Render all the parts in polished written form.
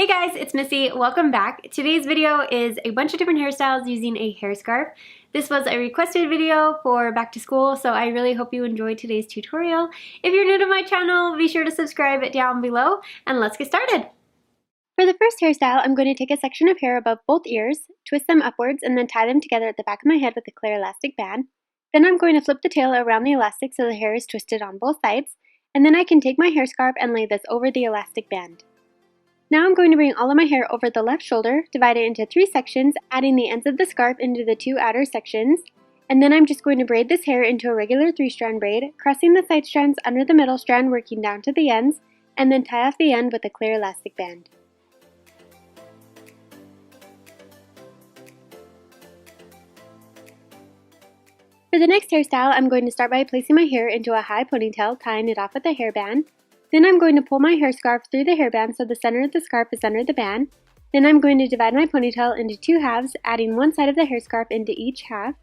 Hey guys, it's Missy. Welcome back. Today's video is a bunch of different hairstyles using a hair scarf. This was a requested video for back to school, so I really hope you enjoyed today's tutorial. If you're new to my channel, be sure to subscribe down below, and let's get started. For the first hairstyle, I'm going to take a section of hair above both ears, twist them upwards, and then tie them together at the back of my head with a clear elastic band. Then I'm going to flip the tail around the elastic so the hair is twisted on both sides, and then I can take my hair scarf and lay this over the elastic band. Now I'm going to bring all of my hair over the left shoulder, divide it into 3 sections, adding the ends of the scarf into the 2 outer sections, and then I'm just going to braid this hair into a regular 3-strand braid, crossing the side strands under the middle strand, working down to the ends, and then tie off the end with a clear elastic band. For the next hairstyle, I'm going to start by placing my hair into a high ponytail, tying it off with a hairband. Then I'm going to pull my hair scarf through the hairband so the center of the scarf is under the band. Then I'm going to divide my ponytail into 2 halves, adding one side of the hair scarf into each half.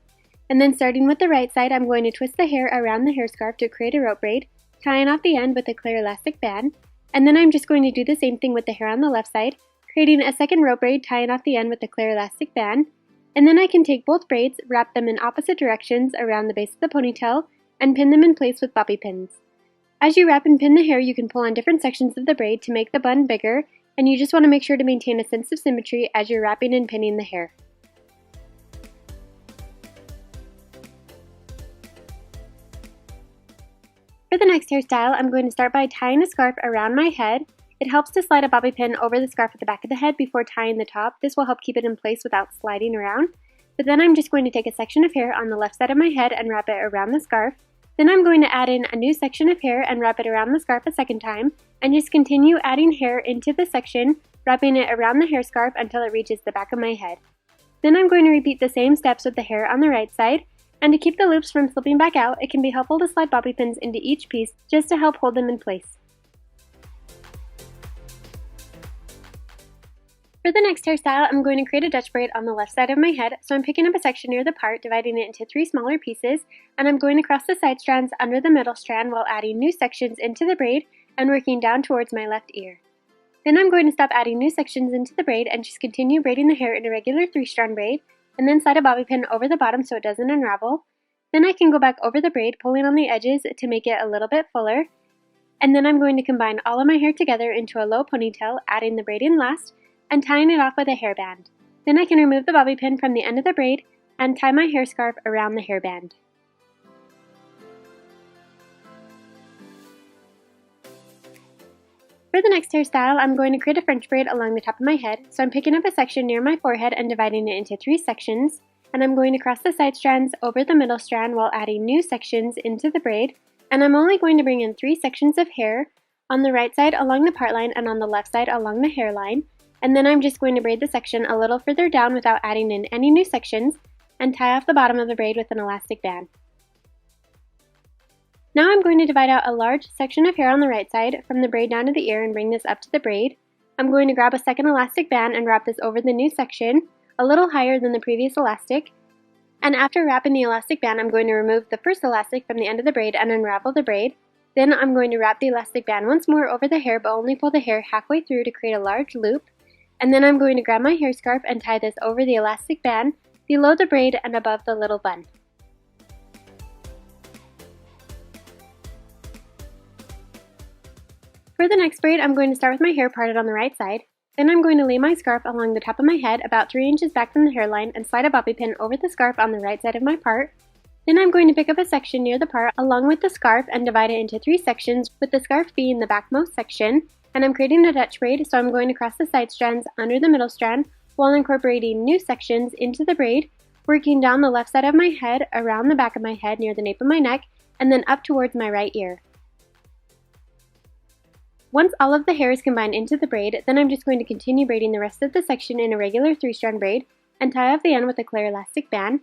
And then starting with the right side, I'm going to twist the hair around the hair scarf to create a rope braid, tying off the end with a clear elastic band. And then I'm just going to do the same thing with the hair on the left side, creating a second rope braid, tying off the end with a clear elastic band. And then I can take both braids, wrap them in opposite directions around the base of the ponytail, and pin them in place with bobby pins. As you wrap and pin the hair, you can pull on different sections of the braid to make the bun bigger, and you just want to make sure to maintain a sense of symmetry as you're wrapping and pinning the hair. For the next hairstyle, I'm going to start by tying a scarf around my head. It helps to slide a bobby pin over the scarf at the back of the head before tying the top. This will help keep it in place without sliding around. But then I'm just going to take a section of hair on the left side of my head and wrap it around the scarf. Then I'm going to add in a new section of hair and wrap it around the scarf a second time, and just continue adding hair into the section, wrapping it around the hair scarf until it reaches the back of my head. Then I'm going to repeat the same steps with the hair on the right side, and to keep the loops from slipping back out, it can be helpful to slide bobby pins into each piece just to help hold them in place. For the next hairstyle, I'm going to create a Dutch braid on the left side of my head, so I'm picking up a section near the part, dividing it into 3 smaller pieces, and I'm going to cross the side strands under the middle strand while adding new sections into the braid and working down towards my left ear. Then I'm going to stop adding new sections into the braid and just continue braiding the hair in a regular 3-strand braid, and then slide a bobby pin over the bottom so it doesn't unravel. Then I can go back over the braid, pulling on the edges to make it a little bit fuller, and then I'm going to combine all of my hair together into a low ponytail, adding the braid in last, and tying it off with a hairband. Then I can remove the bobby pin from the end of the braid and tie my hair scarf around the hairband. For the next hairstyle, I'm going to create a French braid along the top of my head, so I'm picking up a section near my forehead and dividing it into 3 sections, and I'm going to cross the side strands over the middle strand while adding new sections into the braid, and I'm only going to bring in 3 sections of hair, on the right side along the part line and on the left side along the hairline. And then I'm just going to braid the section a little further down without adding in any new sections and tie off the bottom of the braid with an elastic band. Now I'm going to divide out a large section of hair on the right side from the braid down to the ear and bring this up to the braid. I'm going to grab a second elastic band and wrap this over the new section, a little higher than the previous elastic. And after wrapping the elastic band, I'm going to remove the first elastic from the end of the braid and unravel the braid. Then I'm going to wrap the elastic band once more over the hair, but only pull the hair halfway through to create a large loop. And then I'm going to grab my hair scarf and tie this over the elastic band, below the braid and above the little bun. For the next braid, I'm going to start with my hair parted on the right side. Then I'm going to lay my scarf along the top of my head about 3 inches back from the hairline and slide a bobby pin over the scarf on the right side of my part. Then I'm going to pick up a section near the part along with the scarf and divide it into 3 sections, with the scarf being the backmost section. And I'm creating a Dutch braid, so I'm going to cross the side strands under the middle strand while incorporating new sections into the braid, working down the left side of my head, around the back of my head near the nape of my neck, and then up towards my right ear. Once all of the hair is combined into the braid, then I'm just going to continue braiding the rest of the section in a regular 3-strand braid and tie off the end with a clear elastic band.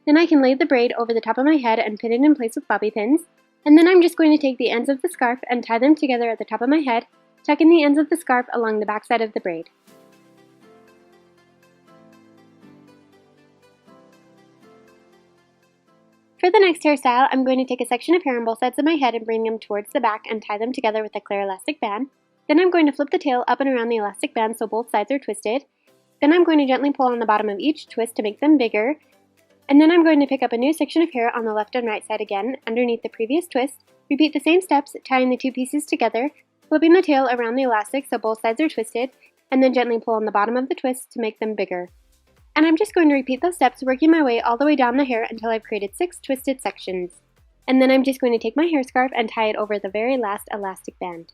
Then I can lay the braid over the top of my head and pin it in place with bobby pins. And then I'm just going to take the ends of the scarf and tie them together at the top of my head, tucking the ends of the scarf along the back side of the braid. For the next hairstyle, I'm going to take a section of hair on both sides of my head and bring them towards the back and tie them together with a clear elastic band. Then I'm going to flip the tail up and around the elastic band so both sides are twisted. Then I'm going to gently pull on the bottom of each twist to make them bigger. And then I'm going to pick up a new section of hair on the left and right side again, underneath the previous twist. Repeat the same steps, tying the two pieces together, flipping the tail around the elastic so both sides are twisted, and then gently pull on the bottom of the twist to make them bigger. And I'm just going to repeat those steps, working my way all the way down the hair until I've created 6 twisted sections. And then I'm just going to take my hair scarf and tie it over the very last elastic band.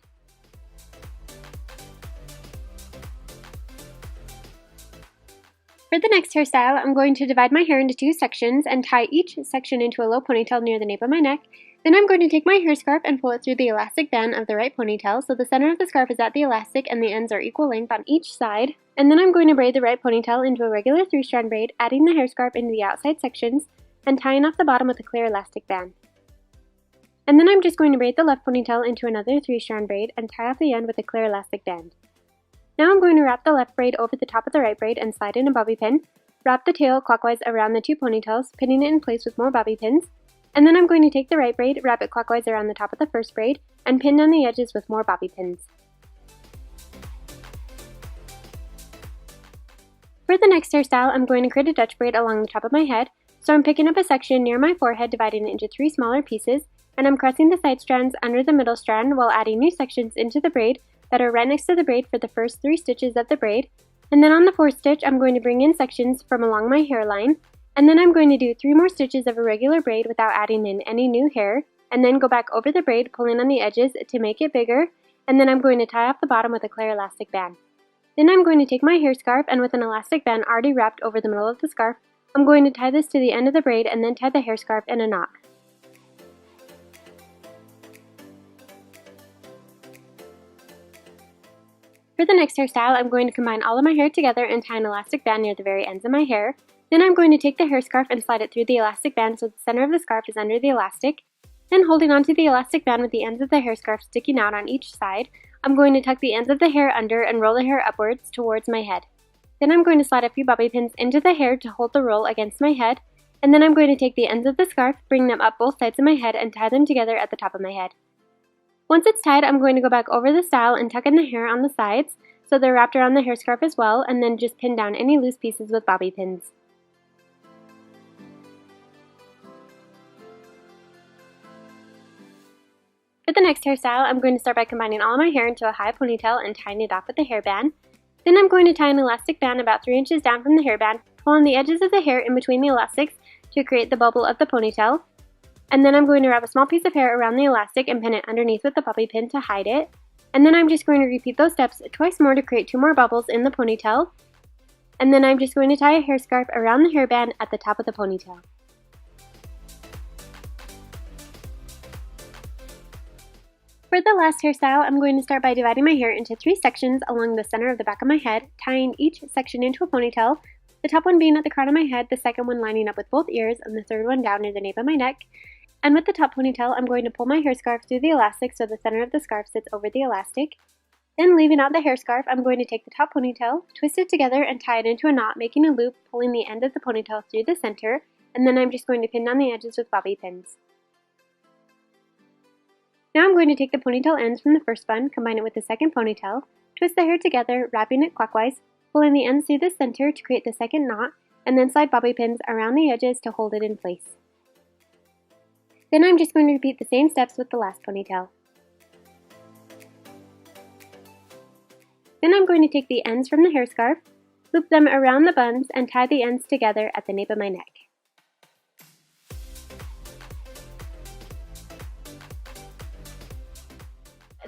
For the next hairstyle, I'm going to divide my hair into 2 sections and tie each section into a low ponytail near the nape of my neck. Then I'm going to take my hair scarf and pull it through the elastic band of the right ponytail so the center of the scarf is at the elastic and the ends are equal length on each side. And then I'm going to braid the right ponytail into a regular 3-strand braid, adding the hair scarf into the outside sections and tying off the bottom with a clear elastic band. And then I'm just going to braid the left ponytail into another 3-strand braid and tie off the end with a clear elastic band. Now I'm going to wrap the left braid over the top of the right braid and slide in a bobby pin. Wrap the tail clockwise around the 2 ponytails, pinning it in place with more bobby pins. And then I'm going to take the right braid, wrap it clockwise around the top of the first braid, and pin down the edges with more bobby pins. For the next hairstyle, I'm going to create a Dutch braid along the top of my head. So I'm picking up a section near my forehead, dividing it into 3 smaller pieces, and I'm crossing the side strands under the middle strand while adding new sections into the braid that are right next to the braid for the first 3 stitches of the braid. And then on the 4th stitch, I'm going to bring in sections from along my hairline, and then I'm going to do 3 more stitches of a regular braid without adding in any new hair, and then go back over the braid, pulling on the edges to make it bigger, and then I'm going to tie off the bottom with a clear elastic band. Then I'm going to take my hair scarf, and with an elastic band already wrapped over the middle of the scarf, I'm going to tie this to the end of the braid and then tie the hair scarf in a knot. For the next hairstyle, I'm going to combine all of my hair together and tie an elastic band near the very ends of my hair. Then I'm going to take the hair scarf and slide it through the elastic band so the center of the scarf is under the elastic. Then holding onto the elastic band with the ends of the hair scarf sticking out on each side, I'm going to tuck the ends of the hair under and roll the hair upwards towards my head. Then I'm going to slide a few bobby pins into the hair to hold the roll against my head, and then I'm going to take the ends of the scarf, bring them up both sides of my head, and tie them together at the top of my head. Once it's tied, I'm going to go back over the style and tuck in the hair on the sides so they're wrapped around the hair scarf as well, and then just pin down any loose pieces with bobby pins. For the next hairstyle, I'm going to start by combining all of my hair into a high ponytail and tying it off with a hairband. Then I'm going to tie an elastic band about 3 inches down from the hairband, pull on the edges of the hair in between the elastics to create the bubble of the ponytail. And then I'm going to wrap a small piece of hair around the elastic and pin it underneath with the bobby pin to hide it. And then I'm just going to repeat those steps twice more to create 2 more bubbles in the ponytail. And then I'm just going to tie a hair scarf around the hairband at the top of the ponytail. For the last hairstyle, I'm going to start by dividing my hair into 3 sections along the center of the back of my head, tying each section into a ponytail, the top one being at the crown of my head, the second one lining up with both ears, and the third one down near the nape of my neck. And with the top ponytail, I'm going to pull my hair scarf through the elastic so the center of the scarf sits over the elastic. Then leaving out the hair scarf, I'm going to take the top ponytail, twist it together, and tie it into a knot, making a loop, pulling the end of the ponytail through the center, and then I'm just going to pin down the edges with bobby pins. Now I'm going to take the ponytail ends from the first bun, combine it with the second ponytail, twist the hair together, wrapping it clockwise, pulling the ends through the center to create the second knot, and then slide bobby pins around the edges to hold it in place. Then I'm just going to repeat the same steps with the last ponytail. Then I'm going to take the ends from the hair scarf, loop them around the buns, and tie the ends together at the nape of my neck.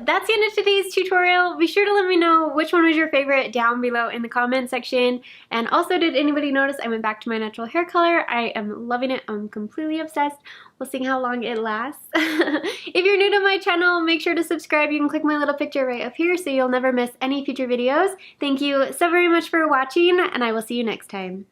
That's the end of today's tutorial. Be sure to let me know which one was your favorite down below in the comment section. And also, did anybody notice I went back to my natural hair color? I am loving it. I'm completely obsessed. We'll see how long it lasts. If you're new to my channel, make sure to subscribe. You can click my little picture right up here so you'll never miss any future videos. Thank you so very much for watching, and I will see you next time.